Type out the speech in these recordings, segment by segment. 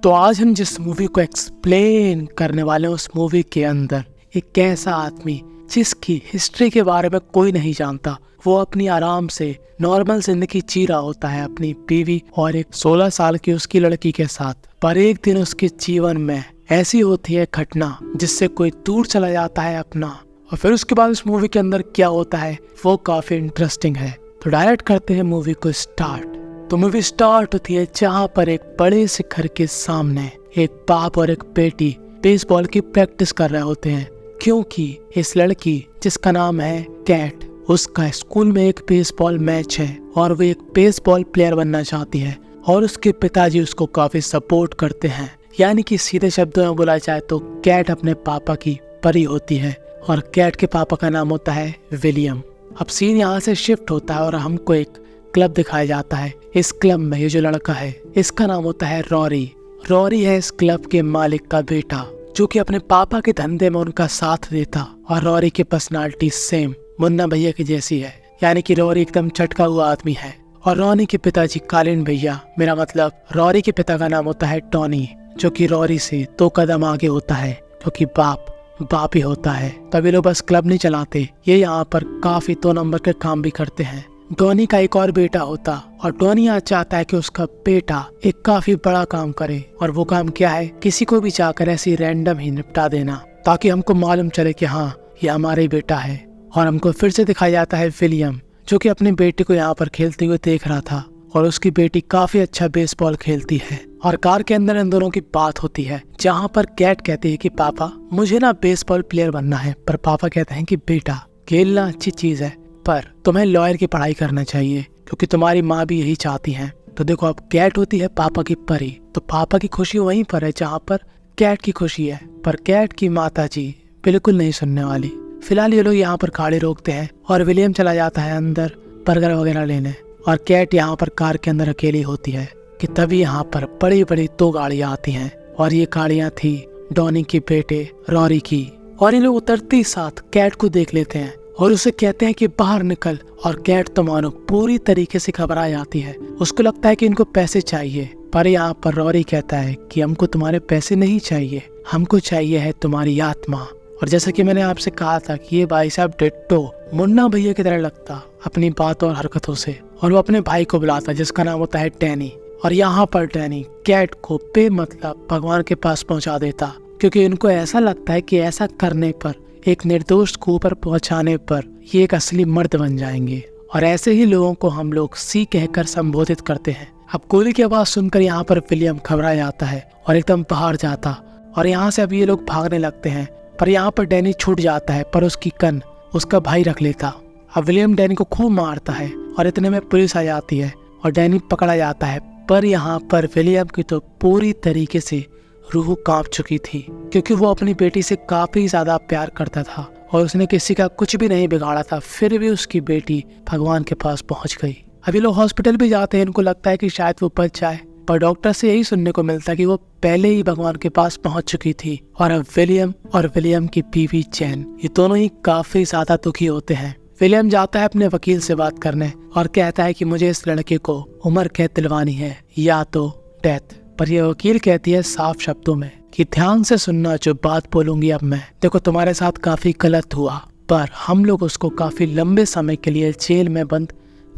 तो आज हम जिस मूवी को एक्सप्लेन करने वाले हैं उस मूवी के अंदर एक ऐसा आदमी जिसकी हिस्ट्री के बारे में कोई नहीं जानता, वो अपनी आराम से नॉर्मल जिंदगी जी रहा होता है अपनी बीवी और एक 16 साल की उसकी लड़की के साथ। पर एक दिन उसके जीवन में ऐसी होती है घटना जिससे कोई दूर चला जाता है अपना, और फिर उसके बाद उस मूवी के अंदर क्या होता है वो काफी इंटरेस्टिंग है। तो डायरेक्ट करते हैं मूवी को स्टार्ट। तो मूवी स्टार्ट होती है जहाँ पर एक बड़े से घर के सामने एक बाप और एक बेटी बेसबॉल की प्रैक्टिस कर रहे होते हैं, क्योंकि इस लड़की जिसका नाम है कैट, उसका स्कूल में एक बेसबॉल मैच है और वो एक बेसबॉल प्लेयर बनना चाहती है और उसके पिताजी उसको काफी सपोर्ट करते हैं। यानी कि सीधे शब्दों में बोला जाए तो कैट अपने पापा की परी होती है और कैट के पापा का नाम होता है विलियम। अब सीन यहाँ से शिफ्ट होता है और हमको एक क्लब दिखाया जाता है। इस क्लब में ये जो लड़का है इसका नाम होता है रॉरी। रॉरी है इस क्लब के मालिक का बेटा जो कि अपने पापा के धंधे में उनका साथ देता, और रॉरी की पर्सनालिटी सेम मुन्ना भैया की जैसी है, यानी कि रॉरी एकदम चटका हुआ आदमी है। और रॉनी के पिताजी कालीन भैया, मेरा मतलब रॉरी के पिता का नाम होता है टॉनी, जो कि रॉरी से 2 कदम आगे होता है, क्योंकि बाप ही होता है। तभी लोग बस क्लब नहीं चलाते, ये यहाँ पर काफी 2 नंबर के काम भी करते हैं। टॉनी का एक और बेटा होता और टॉनी आज चाहता है कि उसका बेटा एक काफी बड़ा काम करे, और वो काम क्या है, किसी को भी चाहकर ऐसी रैंडम ही निपटा देना, ताकि हमको मालूम चले कि हाँ ये हमारा ही बेटा है। और हमको फिर से दिखाया जाता है विलियम, जो कि अपनी बेटी को यहाँ पर खेलते हुए देख रहा था, और उसकी बेटी काफी अच्छा बेसबॉल खेलती है। और कार के अंदर इन दोनों की बात होती है, जहाँ पर कैट कहती है कि पापा मुझे ना बेसबॉल प्लेयर बनना है, पर पापा कहते हैं कि बेटा खेलना अच्छी चीज है, पर तुम्हें लॉयर की पढ़ाई करना चाहिए, क्योंकि तुम्हारी माँ भी यही चाहती है। तो देखो, अब कैट होती है पापा की परी, तो पापा की खुशी वहीं पर है जहाँ पर कैट की खुशी है, पर कैट की माताजी बिल्कुल नहीं सुनने वाली। फिलहाल ये लोग यहाँ पर गाड़ी रोकते हैं और विलियम चला जाता है अंदर बर्गर वगैरह लेने, और कैट यहाँ पर कार के अंदर अकेली होती है कि तभी यहाँ पर बड़ी बड़ी 2 गाड़ियाँ आती हैं, और ये गाड़ियाँ थी डॉनी के बेटे रॉरी की। और ये लोग उतरते ही साथ कैट को देख लेते हैं और उसे कहते हैं कि बाहर निकल, और कैट तो मानो पूरी तरीके से घबरा जाती है। उसको लगता है कि इनको पैसे चाहिए, पर यहाँ पर रॉरी कहता है कि हमको तुम्हारे पैसे नहीं चाहिए, हमको चाहिए है तुम्हारी आत्मा। और जैसा कि मैंने आपसे कहा था कि ये भाई साहब डिट्टो मुन्ना भैया की तरह लगता अपनी बातों और हरकतों से, और वो अपने भाई को बुलाता जिसका नाम होता है डैनी। और यहाँ पर डैनी कैट को बेमतलब भगवान के पास पहुँचा देता, क्योंकि उनको ऐसा लगता है कि ऐसा करने पर, एक निर्दोष को ऊपर पहुंचाने पर ये एक असली मर्द बन जाएंगे। और ऐसे ही लोगों को हम लोग सी कहकर संबोधित करते हैं। अब गोली की आवाज सुनकर यहाँ पर विलियम घबरा जाता है और एकदम बाहर जाता, और यहाँ से अब ये लोग भागने लगते हैं। पर यहाँ पर डैनी छूट जाता है, पर उसकी कन उसका भाई रख लेता। अब विलियम डैनी को खूब मारता है और इतने में पुलिस आ जाती है और डैनी पकड़ा जाता है। पर यहाँ पर विलियम की तो पूरी तरीके से रूह कांप चुकी थी, क्योंकि वो अपनी बेटी से काफी ज्यादा प्यार करता था और उसने किसी का कुछ भी नहीं बिगाड़ा था, फिर भी उसकी बेटी भगवान के पास पहुंच गई। अभी लोग हॉस्पिटल भी जाते हैं, इनको लगता है कि शायद वो बच जाए, पर डॉक्टर से यही सुनने को मिलता है कि वो पहले ही भगवान के पास पहुंच चुकी थी। और अब विलियम और विलियम की बीवी जैन, ये दोनों ही काफी ज्यादा दुखी होते हैं। विलियम जाता है अपने वकील से बात करने और कहता है कि मुझे इस लड़के को उम्र कैद दिलवानी है या तो डेथ। पर यह वकील कहती है साफ शब्दों में कि ध्यान से सुनना जो बात बोलूंगी अब मैं, देखो तुम्हारे साथ काफी गलत हुआ, पर हम लोग उसको काफी लंबे समय के लिए जेल में बंद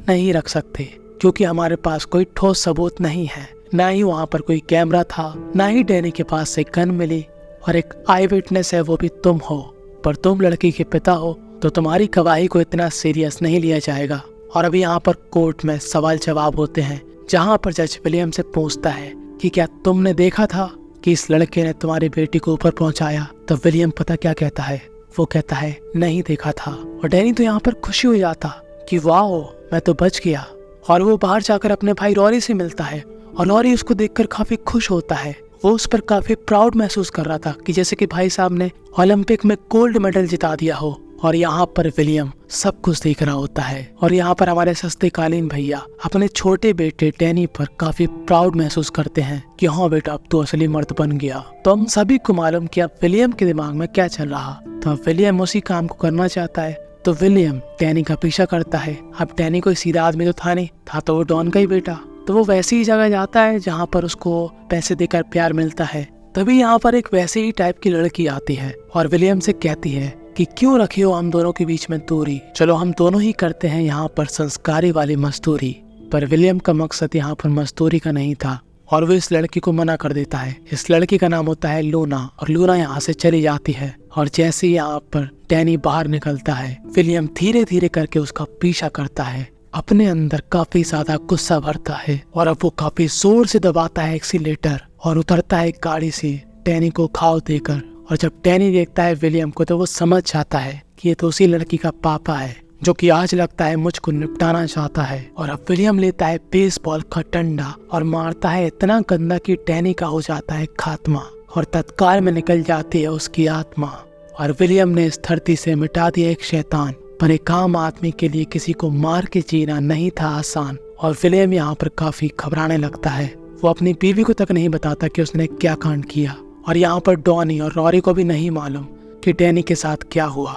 नहीं रख सकते, क्योंकि हमारे पास कोई ठोस सबूत नहीं है, ना ही वहाँ पर कोई कैमरा था, ना ही डैनी के पास से गन मिली, और एक आई विटनेस है वो भी तुम हो। पर तुम लड़की के पिता हो तो तुम्हारी गवाही को इतना सीरियस नहीं लिया जाएगा। और अभी यहाँ पर कोर्ट में सवाल जवाब होते हैं, जहाँ पर जज विलियम से पूछता है कि क्या तुमने देखा था कि इस लड़के ने तुम्हारी बेटी को ऊपर पहुंचाया। तो विलियम पता क्या कहता है, वो कहता है नहीं देखा था। और डैनी तो यहाँ पर खुशी हो जाता कि वाह मैं तो बच गया। और वो बाहर जाकर अपने भाई रॉरी से मिलता है, और रॉरी उसको देखकर काफी खुश होता है। वो उस पर काफी प्राउड महसूस कर रहा था कि जैसे कि भाई साहब ने ओलंपिक में गोल्ड मेडल जिता दिया हो। और यहाँ पर विलियम सब कुछ देख रहा होता है, और यहाँ पर हमारे सस्ते कालीन भैया अपने छोटे बेटे डैनी पर काफी प्राउड महसूस करते हैं कि हाँ बेटा अब तो असली मर्द बन गया। तो हम सभी को मालूम कि अब विलियम के दिमाग में क्या चल रहा। तो अब विलियम उसी काम को करना चाहता है, तो विलियम डैनी का पीछा करता है। अब डैनी कोई सीधा आदमी तो था नहीं, था तो वो डॉन का ही बेटा। तो वो वैसी ही जगह जाता है जहाँ पर उसको पैसे देकर प्यार मिलता है। तभी यहाँ पर एक वैसे ही टाइप की लड़की आती है और विलियम से कहती है कि क्यों रखी हो हम दोनों के बीच में दूरी, चलो हम दोनों ही करते हैं यहाँ पर संस्कारी वाली मजदूरी। पर विलियम का मकसद यहाँ पर मजदूरी का नहीं था और वो इस लड़की को मना कर देता है। इस लड़की का नाम होता है लूना और लूना यहाँ से चली जाती है और जैसे ही यहाँ पर डैनी बाहर निकलता है, विलियम धीरे धीरे करके उसका पीछा करता है। अपने अंदर काफी ज्यादा गुस्सा भरता है और अब वो काफी जोर से दबाता है एक्सीलेटर और उतरता है गाड़ी से डैनी को घाव देकर। और जब डैनी देखता है विलियम को तो वो समझ जाता है कि ये तो उसी लड़की का पापा है जो कि आज लगता है मुझको निपटाना चाहता है। और अब विलियम लेता है बेसबॉल का डंडा और मारता है इतना गंदा कि डैनी का हो जाता है खात्मा और तत्काल में निकल जाती है उसकी आत्मा। और विलियम ने इस धरती से मिटा दिया एक शैतान, पर एक आम आदमी के लिए किसी को मार के जीना नहीं था आसान। और विलियम यहाँ पर काफी घबराने लगता है। वो अपनी बीवी को तक नहीं बताता कि उसने क्या कांड किया और यहाँ पर डॉनी और रॉरी को भी नहीं मालूम कि डैनी के साथ क्या हुआ।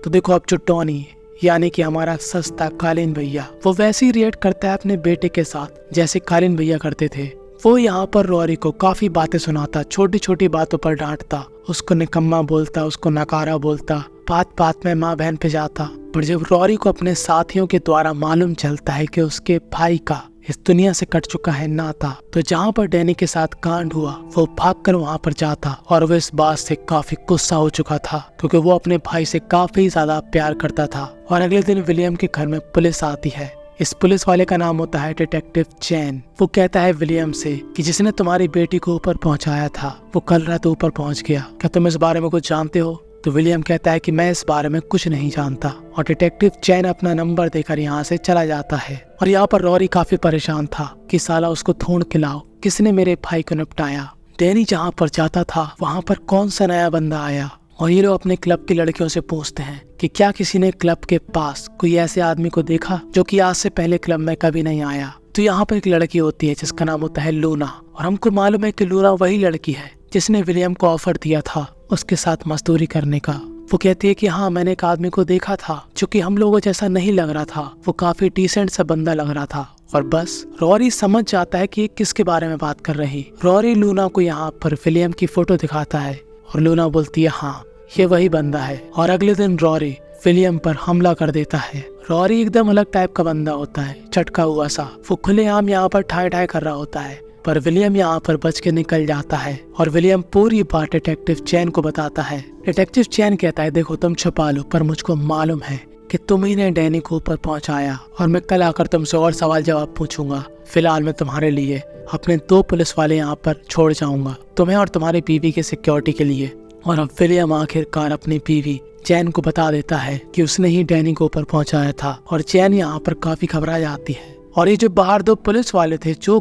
तो देखो अब जो डॉनी यानी कि हमारा सस्ता कालीन भैया, वो वैसे ही रिएक्ट करता है अपने बेटे के साथ जैसे कालीन भैया करते थे। वो यहाँ पर रॉरी को काफी बातें सुनाता, छोटी छोटी बातों पर डांटता, उसको निकम्मा बोलता, उसको नकारा बोलता, बात बात में माँ बहन पे जाता। पर जब रॉरी को अपने साथियों के द्वारा मालूम चलता है कि उसके भाई का इस दुनिया से कट चुका है नाता, तो जहाँ पर डैनी के साथ कांड हुआ वो भागकर वहाँ पर जाता और वो इस बात से काफी गुस्सा हो चुका था क्योंकि वो अपने भाई से काफी ज्यादा प्यार करता था। और अगले दिन विलियम के घर में पुलिस आती है। इस पुलिस वाले का नाम होता है डिटेक्टिव चैन। वो कहता है विलियम से कि जिसने तुम्हारी बेटी को ऊपर पहुंचाया था वो कल रात ऊपर पहुंच गया, क्या तुम इस बारे में कुछ जानते हो? तो विलियम कहता है कि मैं इस बारे में कुछ नहीं जानता और डिटेक्टिव चैन अपना नंबर देकर यहाँ से चला जाता है। और यहाँ पर रॉरी काफी परेशान था कि साला उसको ढूंढ के लाओ, किसने मेरे भाई को निपटाया। डैनी जहाँ पर जाता था वहाँ पर कौन सा नया बंदा आया और ये लोग अपने क्लब की लड़कियों से पूछते हैं कि क्या किसी ने क्लब के पास कोई ऐसे आदमी को देखा जो कि आज से पहले क्लब में कभी नहीं आया। तो यहाँ पर एक लड़की होती है जिसका नाम होता है लूना और हमको मालूम है कि लूना वही लड़की है जिसने विलियम को ऑफर दिया था उसके साथ मजदूरी करने का। वो कहती है कि हाँ, मैंने एक आदमी को देखा था जो कि हम लोगों जैसा नहीं लग रहा था, वो काफी डिसेंट सा बंदा लग रहा था। और बस रॉरी समझ जाता है कि ये किसके बारे में बात कर रही। रॉरी लूना को यहाँ पर विलियम की फोटो दिखाता है और लूना बोलती है हाँ ये वही बंदा है। और अगले दिन रॉरी विलियम पर हमला कर देता है। रॉरी एकदम अलग टाइप का बंदा होता है, चटका हुआ सा। वो खुलेआम यहाँ पर ठाई ठाई कर रहा होता है, पर विलियम यहाँ पर बच के निकल जाता है और विलियम पूरी बात डिटेक्टिव चैन को बताता है। डिटेक्टिव चैन कहता है देखो तुम छुपा लो, पर मुझको मालूम है कि तुम ही ने डैनी को ऊपर पहुंचाया और मैं कल आकर तुमसे और सवाल जवाब पूछूंगा। फिलहाल मैं तुम्हारे लिए अपने 2 पुलिस वाले यहाँ पर छोड़ जाऊंगा, तुम्हें और तुम्हारी बीवी की सिक्योरिटी के लिए। और अब विलियम आखिरकार अपनी बीवी चैन को बता देता है कि उसने ही डैनी को ऊपर पहुंचाया था और चैन यहाँ पर काफी घबरा जाती है। और ये जो बाहर 2 पुलिस वाले थे जो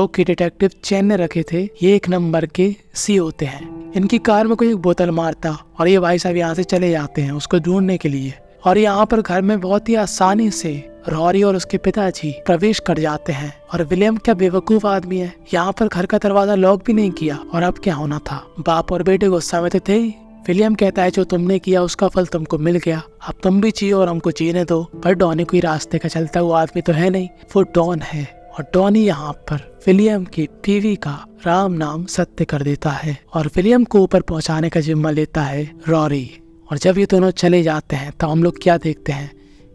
कि डिटेक्टिव चैन ने रखे थे, ये 1 नंबर के सी होते हैं। इनकी कार में कोई एक बोतल मारता और ये भाई साहब यहाँ से चले जाते हैं उसको ढूंढने के लिए। और यहाँ पर घर में बहुत ही आसानी से रॉरी और उसके पिताजी प्रवेश कर जाते हैं। और विलियम क्या बेवकूफ आदमी है, यहाँ पर घर का दरवाजा लॉक भी नहीं किया। और अब क्या होना था, बाप और बेटे गुस्सा में तो थे। विलियम कहता है जो तुमने किया उसका फल तुमको मिल गया, अब तुम भी जियो और हमको जीने दो। पर डॉनी कोई रास्ते का चलता हुआ आदमी तो है नहीं, वो डॉन है। और डॉनी यहाँ पर विलियम की बीवी का राम नाम सत्य कर देता है और विलियम को ऊपर पहुँचाने का जिम्मा लेता है रॉरी। और जब ये दोनों चले जाते हैं तो हम लोग क्या देखते हैं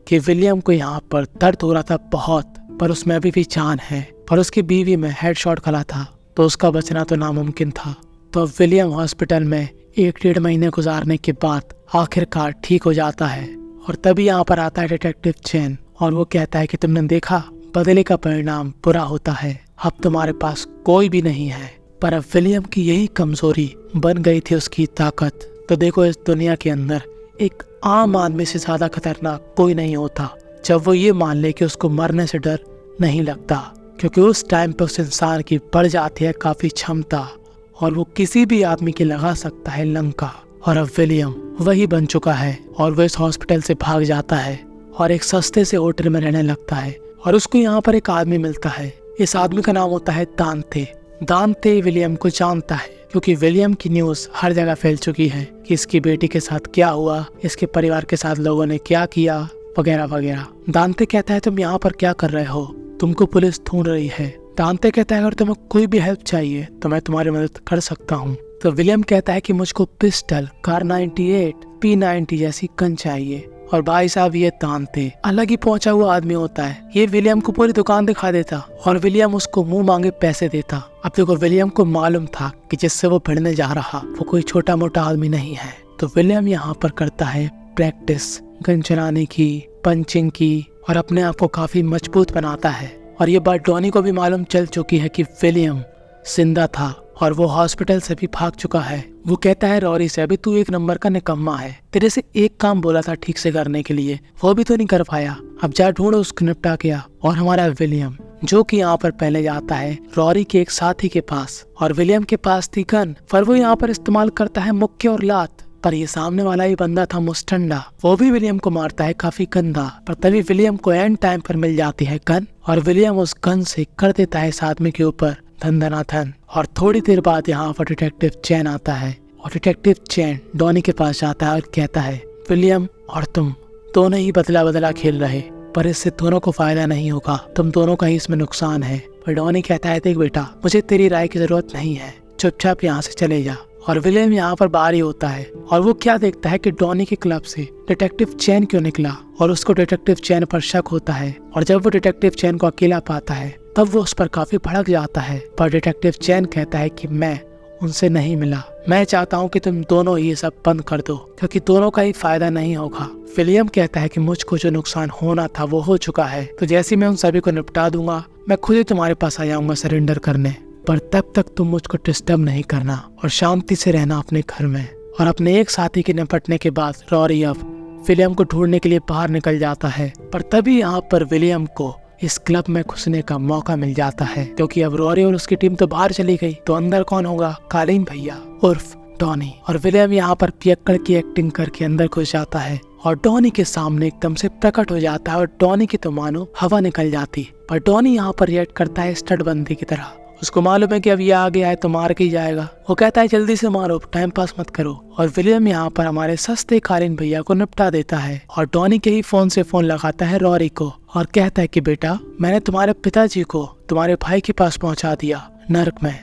कि विलियम को यहाँ पर दर्द हो रहा था बहुत, पर उसमें अभी भी जान है। पर उसकी बीवी में हेडशॉट खला था तो उसका बचना तो नामुमकिन था। तो अब विलियम हॉस्पिटल में 1-1.5 महीने गुजारने के बाद आखिरकार ठीक हो जाता है। और तभी यहाँ पर आता है डिटेक्टिव चैन और वो कहता है कि तुमने देखा, बदले का परिणाम बुरा होता है, अब तुम्हारे पास कोई भी नहीं है। पर अब विलियम की यही कमजोरी बन गई थी उसकी ताकत। तो देखो इस दुनिया के अंदर एक आम आदमी से ज्यादा खतरनाक कोई नहीं होता जब वो ये मान ले कि उसको मरने से डर नहीं लगता, क्योंकि उस टाइम पे उस इंसान की बढ़ जाती है काफी क्षमता और वो किसी भी आदमी की लगा सकता है लंका। और अब विलियम वही बन चुका है और वो इस हॉस्पिटल से भाग जाता है और एक सस्ते से होटल में रहने लगता है। और उसको यहाँ पर एक आदमी मिलता है, इस आदमी का नाम होता है दांते। दांते विलियम को जानता है क्योंकि विलियम की न्यूज हर जगह फैल चुकी है कि इसकी बेटी के साथ क्या हुआ, इसके परिवार के साथ लोगों ने क्या किया, वगैरह वगैरह। दांते कहता है तुम यहाँ पर क्या कर रहे हो? तुमको पुलिस ढूंढ रही है। दांते कहता है अगर तुम्हें कोई भी हेल्प चाहिए तो मैं तुम्हारी मदद कर सकता हूँ। तो विलियम कहता है कि मुझको पिस्टल, कार 98, P90 जैसी गन चाहिए। और भाई साहब ये दांते अलग ही पहुंचा हुआ आदमी होता है। ये विलियम को पूरी दुकान दिखा देता और विलियम उसको मुंह मांगे पैसे देता। अब देखो विलियम को मालूम था कि जिससे वो भिड़ने जा रहा वो कोई छोटा मोटा आदमी नहीं है। तो विलियम यहाँ पर करता है प्रैक्टिस गन चलाने की, पंचिंग की, और अपने आप को काफी मजबूत बनाता है। और ये बात डॉनी को भी मालूम चल चुकी है कि विलियम जिंदा था और वो हॉस्पिटल से भी भाग चुका है। वो कहता है रॉरी से अभी तू एक नंबर का निकम्मा है, तेरे से एक काम बोला था ठीक से करने के लिए, वो भी तो नहीं कर पाया, अब जा ढूंढो उसको निपटा गया। और हमारा विलियम जो कि यहाँ पर पहले जाता है रॉरी के एक साथी के पास, और विलियम के पास थी गन, पर वो यहाँ पर इस्तेमाल करता है मुक्के और लात। पर ये सामने वाला ही बंदा था मुस्टंडा, वो भी विलियम को मारता है काफी गंदा। पर तभी विलियम को एंड टाइम पर मिल जाती है गन और विलियम उस गन से कर देता है इस आदमी के ऊपर धन धनाधन। और थोड़ी देर बाद यहाँ पर डिटेक्टिव चैन आता है और डिटेक्टिव चैन डॉनी के पास जाता है और कहता है विलियम और तुम दोनों ही बदला बदला खेल रहे, पर इससे दोनों को फायदा नहीं होगा, तुम दोनों का ही इसमें नुकसान है। पर डॉनी कहता है देख बेटा, मुझे तेरी राय की जरूरत नहीं है, चुपचाप यहाँ से चले जा। और विलियम यहाँ पर बाहर ही होता है और वो क्या देखता है कि डॉनी के क्लब से डिटेक्टिव चैन क्यों निकला, और उसको डिटेक्टिव चैन पर शक होता है। और जब वो डिटेक्टिव चैन को अकेला पाता है तब वो उस पर काफी भड़क जाता है। पर डिटेक्टिव चैन कहता है कि मैं उनसे नहीं मिला, मैं चाहता हूँ कि तुम दोनों ये सब बंद कर दो, क्योंकि दोनों का ही फायदा नहीं होगा। विलियम कहता है कि मुझको जो नुकसान होना था वो हो चुका है, तो जैसे मैं उन सभी को निपटा दूंगा मैं खुद ही तुम्हारे पास आ जाऊंगा सरेंडर करने, पर तब तक तुम मुझको डिस्टर्ब नहीं करना और शांति से रहना अपने घर में। और अपने एक साथी के निपटने के बाद रॉरी अब विलियम को ढूंढने के लिए बाहर निकल जाता है। पर तभी यहाँ पर विलियम को इस क्लब में घुसने का मौका मिल जाता है, क्योंकि अब रॉरी और उसकी टीम तो बाहर चली गई, तो अंदर कौन होगा, कालीन भैया उर्फ डॉनी। और विलियम यहाँ पर पियक्कड़ की एक्टिंग करके अंदर घुस जाता है और डॉनी के सामने एकदम से प्रकट हो जाता है और डॉनी की तो मानो हवा निकल जाती। पर डॉनी यहाँ पर रिएक्ट करता है स्टड बंदी की तरह, उसको मालूम है कि अब ये आगे आए तो मार के ही जाएगा। वो कहता है जल्दी से मारो, टाइम पास मत करो। और विलियम यहाँ पर हमारे सस्ते कालीन भैया को निपटा देता है और डॉनी के ही फोन से फोन लगाता है रॉरी को और कहता है कि बेटा मैंने तुम्हारे पिताजी को तुम्हारे भाई के पास पहुंचा दिया नर्क में।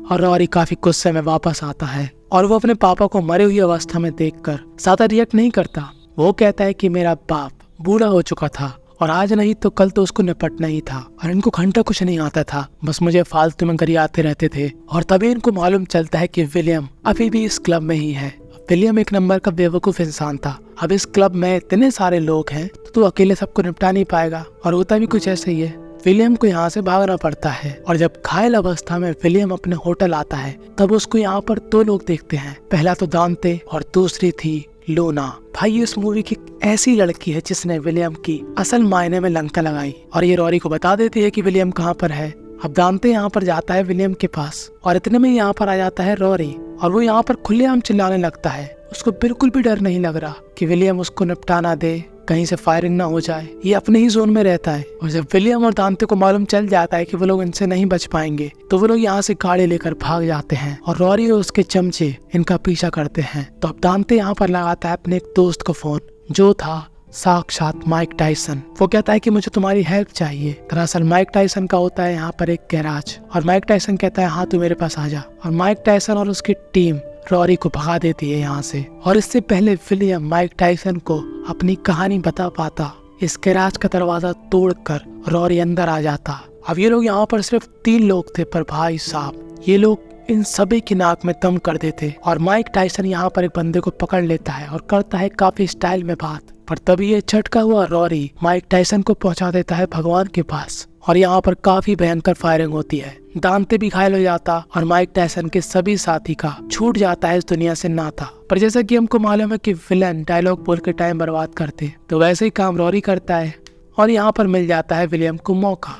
और रॉरी काफी गुस्से में वापस आता है और वो अपने पापा को मरे हुई अवस्था में देखकर ज्यादा रिएक्ट नहीं करता। वो कहता है कि मेरा बाप बूढ़ा हो चुका था और आज नहीं तो कल तो उसको निपटना ही था, और इनको घंटा कुछ नहीं आता था, बस मुझे फालतू में गरियाते रहते थे। और तभी इनको मालूम चलता है कि विलियम अभी भी इस क्लब में ही है। विलियम एक नंबर का बेवकूफ इंसान था, अब इस क्लब में इतने सारे लोग हैं तो तू अकेले सबको निपटा नहीं पाएगा। और होता भी कुछ ऐसे ही है, विलियम को यहाँ से भागना पड़ता है। और जब घायल अवस्था में विलियम अपने होटल आता है तब उसको यहाँ पर दो लोग देखते हैं, पहला तो दांते और दूसरी थी लोना। भाई इस मूवी की ऐसी लड़की है जिसने विलियम की असल मायने में लंका लगाई, और ये रॉरी को बता देती है कि विलियम कहाँ पर है। अब दांते यहाँ पर जाता है विलियम के पास और इतने में यहाँ पर आ जाता है रॉरी और वो यहाँ पर खुलेआम चिल्लाने लगता है। उसको बिल्कुल भी डर नहीं लग रहा कि विलियम उसको निपटाना दे, कहीं से फायरिंग ना हो जाए, ये अपने ही जोन में रहता है। और जब विलियम और दांते को मालूम चल जाता है कि वो लोग इनसे नहीं बच पाएंगे तो वो लोग यहाँ से गाड़ी लेकर भाग जाते हैं और रॉरी और उसके चमचे इनका पीछा करते हैं। तो अब दांते यहाँ पर लगाता है अपने एक दोस्त को फोन, जो था साक्षात माइक टाइसन। वो कहता है कि मुझे तुम्हारी हेल्प चाहिए। दरअसल माइक टाइसन का होता है यहाँ पर एक गैराज और माइक टाइसन कहता है हाँ तू मेरे पास आ जा। और माइक टाइसन और उसकी टीम रॉरी को भगा देती है यहाँ से। और इससे पहले विलियम माइक टाइसन को अपनी कहानी बता पाता, इस गैराज का दरवाजा तोड़कर रॉरी अंदर आ जाता। अब ये लोग यहाँ पर सिर्फ 3 लोग थे, पर भाई साहब ये लोग इन सभी की नाक में दम कर देते। और माइक टाइसन यहाँ पर एक बंदे को पकड़ लेता है और करता है काफी स्टाइल में बात। पर तभी ये झटका हुआ रॉरी माइक टाइसन को पहुंचा देता है भगवान के पास और यहाँ पर काफी भयंकर फायरिंग होती है। दांते भी घायल हो जाता और माइक टाइसन के सभी साथी का छूट जाता है इस दुनिया से नाता। पर जैसा कि हमको मालूम है कि विलन डायलॉग बोल के टाइम बर्बाद करते, तो वैसे ही काम रॉरी करता है और यहाँ पर मिल जाता है विलियम को मौका।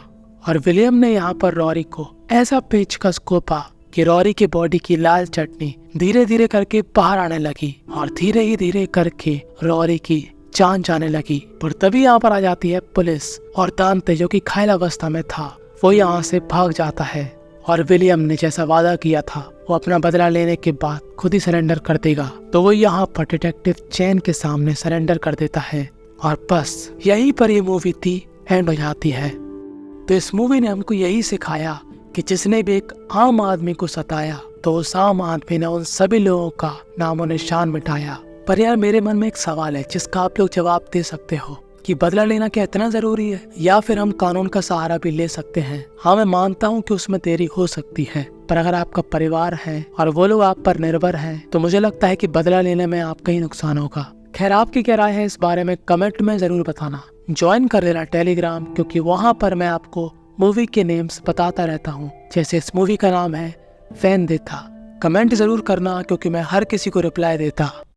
और विलियम ने यहाँ पर रॉरी को ऐसा पेचकस कोपा कि रॉरी की बॉडी की लाल चटनी धीरे धीरे करके बाहर आने लगी और धीरे ही धीरे करके रॉरी की जान जाने लगी। पर तभी यहाँ पर आ जाती है पुलिस और दांते जो कि घायल अवस्था में था वो यहाँ से भाग जाता है। और विलियम ने जैसा वादा किया था वो अपना बदला लेने के बाद खुद ही सरेंडर कर देगा, तो वो यहाँ पर डिटेक्टिव चैन के सामने सरेंडर कर देता है। और बस यहीं पर ये मूवी थी एंड हो जाती है। तो इस मूवी ने हमको यही सिखाया कि जिसने भी एक आम आदमी को सताया तो उस आम आदमी ने उन सभी लोगों का नामो निशान मिटाया। पर यार मेरे मन में एक सवाल है जिसका आप लोग जवाब दे सकते हो कि बदला लेना क्या इतना जरूरी है, या फिर हम कानून का सहारा भी ले सकते हैं। हाँ, मैं मानता हूँ कि उसमें देरी हो सकती है, पर अगर आपका परिवार है और वो लोग आप पर निर्भर हैं तो मुझे लगता है कि बदला लेने में आपका ही नुकसान होगा। खैर, आपकी क्या राय है इस बारे में कमेंट में जरूर बताना। ज्वाइन कर लेना टेलीग्राम, क्योंकि वहाँ पर मैं आपको मूवी के नेम्स बताता रहता हूँ। जैसे इस मूवी का नाम है वेंदेता। कमेंट जरूर करना क्योंकि मैं हर किसी को रिप्लाई देता।